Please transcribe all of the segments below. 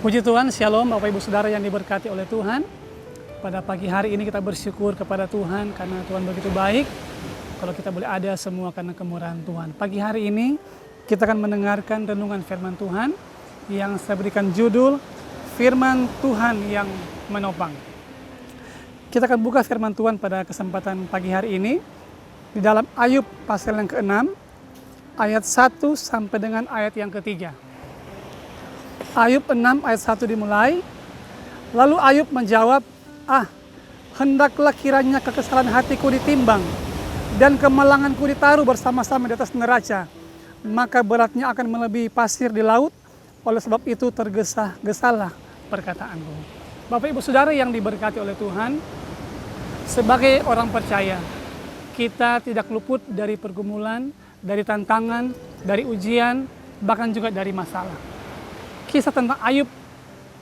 Puji Tuhan, Shalom Bapak Ibu Saudara yang diberkati oleh Tuhan. Pada pagi hari ini kita bersyukur kepada Tuhan karena Tuhan begitu baik. Kalau kita boleh ada semua karena kemurahan Tuhan. Pagi hari ini kita akan mendengarkan renungan firman Tuhan yang saya berikan judul Firman Tuhan yang Menopang. Kita akan buka firman Tuhan pada kesempatan pagi hari ini di dalam Ayub pasal yang ke-6 ayat 1 sampai dengan ayat yang ketiga. Ayub 6 ayat 1 dimulai. Lalu Ayub menjawab, hendaklah kiranya kekesalan hatiku ditimbang dan kemalanganku ditaruh bersama-sama di atas neraca, maka beratnya akan melebihi pasir di laut. Oleh sebab itu tergesa-gesalah perkataanku. Bapak Ibu Saudara yang diberkati oleh Tuhan, sebagai orang percaya, kita tidak luput dari pergumulan, dari tantangan, dari ujian, bahkan juga dari masalah. Kisah tentang Ayub,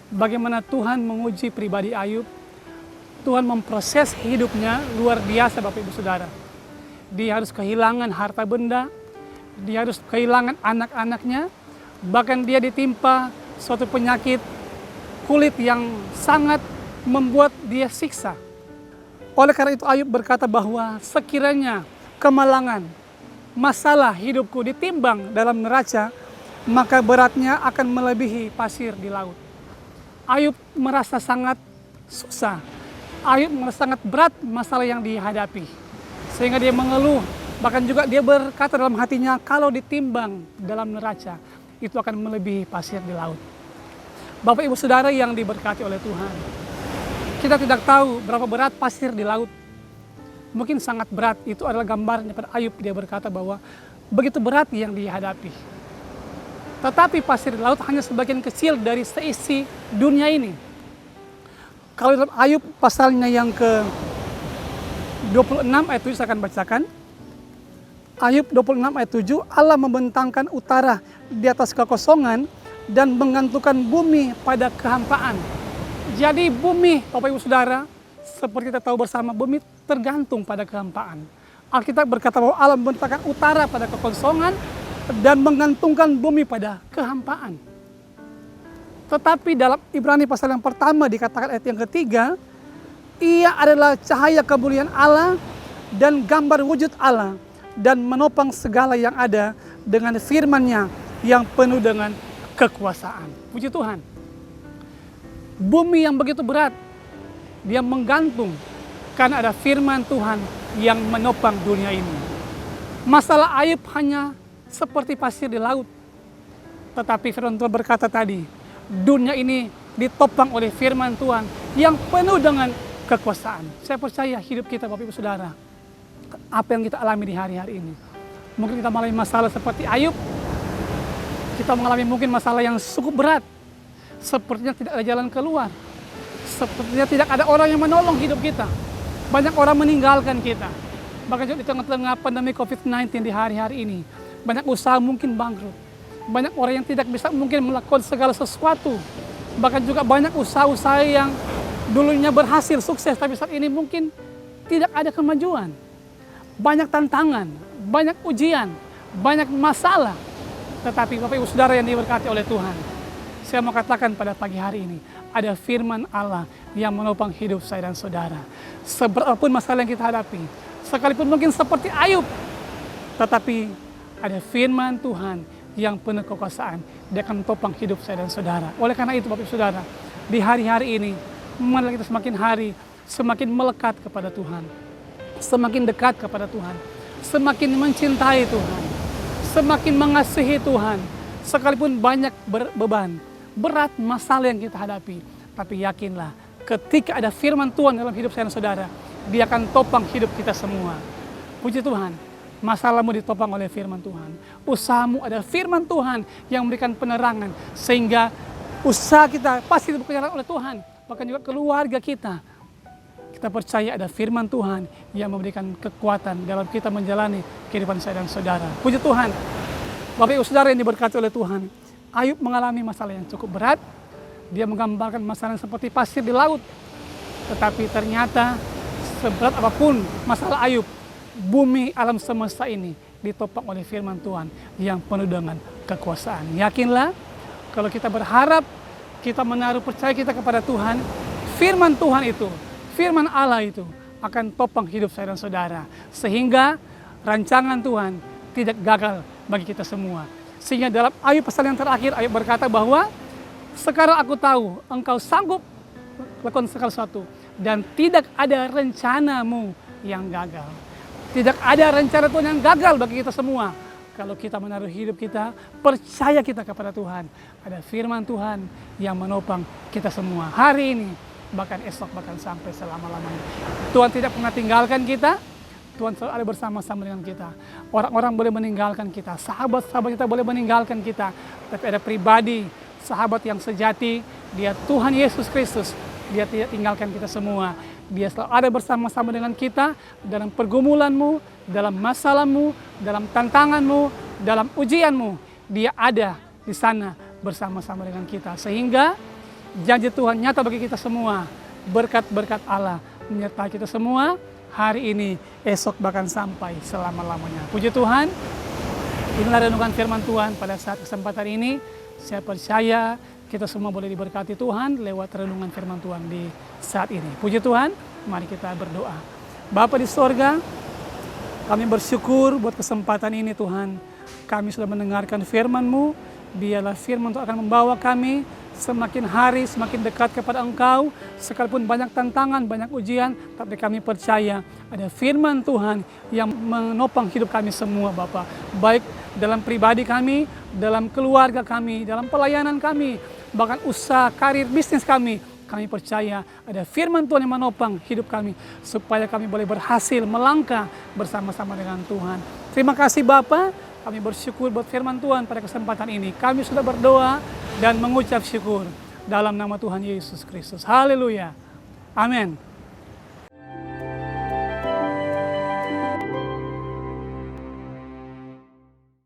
bagaimana Tuhan menguji pribadi Ayub. Tuhan memproses hidupnya luar biasa Bapak Ibu Saudara. Dia harus kehilangan harta benda, dia harus kehilangan anak-anaknya, bahkan dia ditimpa suatu penyakit kulit yang sangat membuat dia siksa. Oleh karena itu Ayub berkata bahwa sekiranya kemalangan, masalah hidupku ditimbang dalam neraca, maka beratnya akan melebihi pasir di laut. Ayub merasa sangat susah. Ayub merasa sangat berat masalah yang dihadapi. Sehingga dia mengeluh. Bahkan juga dia berkata dalam hatinya, kalau ditimbang dalam neraca, itu akan melebihi pasir di laut. Bapak Ibu Saudara yang diberkati oleh Tuhan, kita tidak tahu berapa berat pasir di laut. Mungkin sangat berat. Itu adalah gambarnya pada Ayub. Dia berkata bahwa begitu berat yang dihadapi. Tetapi pasir di laut hanya sebagian kecil dari seisi dunia ini. Kalau dalam Ayub pasalnya yang ke-26 ayat 7 saya akan bacakan. Ayub 26 ayat 7, Allah membentangkan utara di atas kekosongan dan menggantungkan bumi pada kehampaan. Jadi bumi, Bapak Ibu Saudara, seperti kita tahu bersama, bumi tergantung pada kehampaan. Alkitab berkata bahwa Allah membentangkan utara pada kekosongan dan menggantungkan bumi pada kehampaan. Tetapi dalam Ibrani pasal yang pertama dikatakan ayat yang ketiga, ia adalah cahaya kemuliaan Allah dan gambar wujud Allah dan menopang segala yang ada dengan firman-Nya yang penuh dengan kekuasaan. Puji Tuhan. Bumi yang begitu berat, dia menggantung karena ada firman Tuhan yang menopang dunia ini. Masalah Ayub hanya seperti pasir di laut. Tetapi firman Tuhan berkata tadi, dunia ini ditopang oleh firman Tuhan yang penuh dengan kekuasaan. Saya percaya hidup kita Bapak Ibu Saudara, apa yang kita alami di hari-hari ini. Mungkin kita mengalami masalah seperti Ayub. Kita mengalami mungkin masalah yang cukup berat. Sepertinya tidak ada jalan keluar. Sepertinya tidak ada orang yang menolong hidup kita. Banyak orang meninggalkan kita. Bahkan juga di tengah-tengah pandemi COVID-19 di hari-hari ini, banyak usaha mungkin bangkrut. Banyak orang yang tidak bisa mungkin melakukan segala sesuatu. Bahkan juga banyak usaha-usaha yang dulunya berhasil, sukses, tapi saat ini mungkin tidak ada kemajuan. Banyak tantangan, banyak ujian, banyak masalah. Tetapi Bapak Ibu Saudara yang diberkati oleh Tuhan, saya mau katakan pada pagi hari ini, ada firman Allah yang menopang hidup saya dan saudara. Seberapapun masalah yang kita hadapi, sekalipun mungkin seperti Ayub, tetapi ada firman Tuhan yang penuh kekuasaan. Dia akan topang hidup saya dan saudara. Oleh karena itu Bapak Ibu Saudara, di hari-hari ini, marilah kita semakin hari semakin melekat kepada Tuhan. Semakin dekat kepada Tuhan. Semakin mencintai Tuhan. Semakin mengasihi Tuhan. Sekalipun banyak beban, berat masalah yang kita hadapi. Tapi yakinlah, ketika ada firman Tuhan dalam hidup saya dan saudara, dia akan topang hidup kita semua. Puji Tuhan. Masalahmu ditopang oleh firman Tuhan. Usahamu ada firman Tuhan yang memberikan penerangan. Sehingga usaha kita pasti diberkati oleh Tuhan. Bahkan juga keluarga kita. Kita percaya ada firman Tuhan yang memberikan kekuatan dalam kita menjalani kehidupan saya dan saudara. Puji Tuhan. Bapak Ibu Saudara yang diberkati oleh Tuhan. Ayub mengalami masalah yang cukup berat. Dia menggambarkan masalah yang seperti pasir di laut. Tetapi ternyata seberat apapun masalah Ayub, bumi alam semesta ini ditopang oleh firman Tuhan yang penuh dengan kekuasaan. Yakinlah, kalau kita berharap kita menaruh percaya kita kepada Tuhan, firman Tuhan itu, firman Allah itu akan topang hidup saya dan saudara. Sehingga rancangan Tuhan tidak gagal bagi kita semua. Sehingga dalam Ayub pasal yang terakhir, Ayub berkata bahwa sekarang aku tahu engkau sanggup lakukan segala sesuatu dan tidak ada rencanamu yang gagal. Tidak ada rencana Tuhan yang gagal bagi kita semua. Kalau kita menaruh hidup kita, percaya kita kepada Tuhan. Ada firman Tuhan yang menopang kita semua. Hari ini, bahkan esok, bahkan sampai selama-lamanya. Tuhan tidak pernah tinggalkan kita. Tuhan selalu ada bersama-sama dengan kita. Orang-orang boleh meninggalkan kita. Sahabat-sahabat kita boleh meninggalkan kita. Tapi ada pribadi, sahabat yang sejati. Dia Tuhan Yesus Kristus. Dia tidak tinggalkan kita semua. Dia selalu ada bersama-sama dengan kita dalam pergumulanmu, dalam masalahmu, dalam tantanganmu, dalam ujianmu. Dia ada di sana bersama-sama dengan kita. Sehingga janji Tuhan nyata bagi kita semua. Berkat-berkat Allah menyertai kita semua hari ini, esok, bahkan sampai selama-lamanya. Puji Tuhan, inilah renungan firman Tuhan pada saat kesempatan ini. Saya percaya kita semua boleh diberkati Tuhan lewat renungan firman Tuhan di saat ini. Puji Tuhan, mari kita berdoa. Bapa di sorga, kami bersyukur buat kesempatan ini Tuhan. Kami sudah mendengarkan firman-Mu. Biarlah firman itu akan membawa kami semakin hari semakin dekat kepada Engkau. Sekalipun banyak tantangan, banyak ujian, tapi kami percaya ada firman Tuhan yang menopang hidup kami semua Bapa. Baik dalam pribadi kami, dalam keluarga kami, dalam pelayanan kami, bahkan usaha, karir, bisnis kami. Kami percaya ada firman Tuhan yang menopang hidup kami supaya kami boleh berhasil melangkah bersama-sama dengan Tuhan. Terima kasih Bapa, kami bersyukur buat firman Tuhan pada kesempatan ini. Kami sudah berdoa dan mengucap syukur dalam nama Tuhan Yesus Kristus. Haleluya. Amin.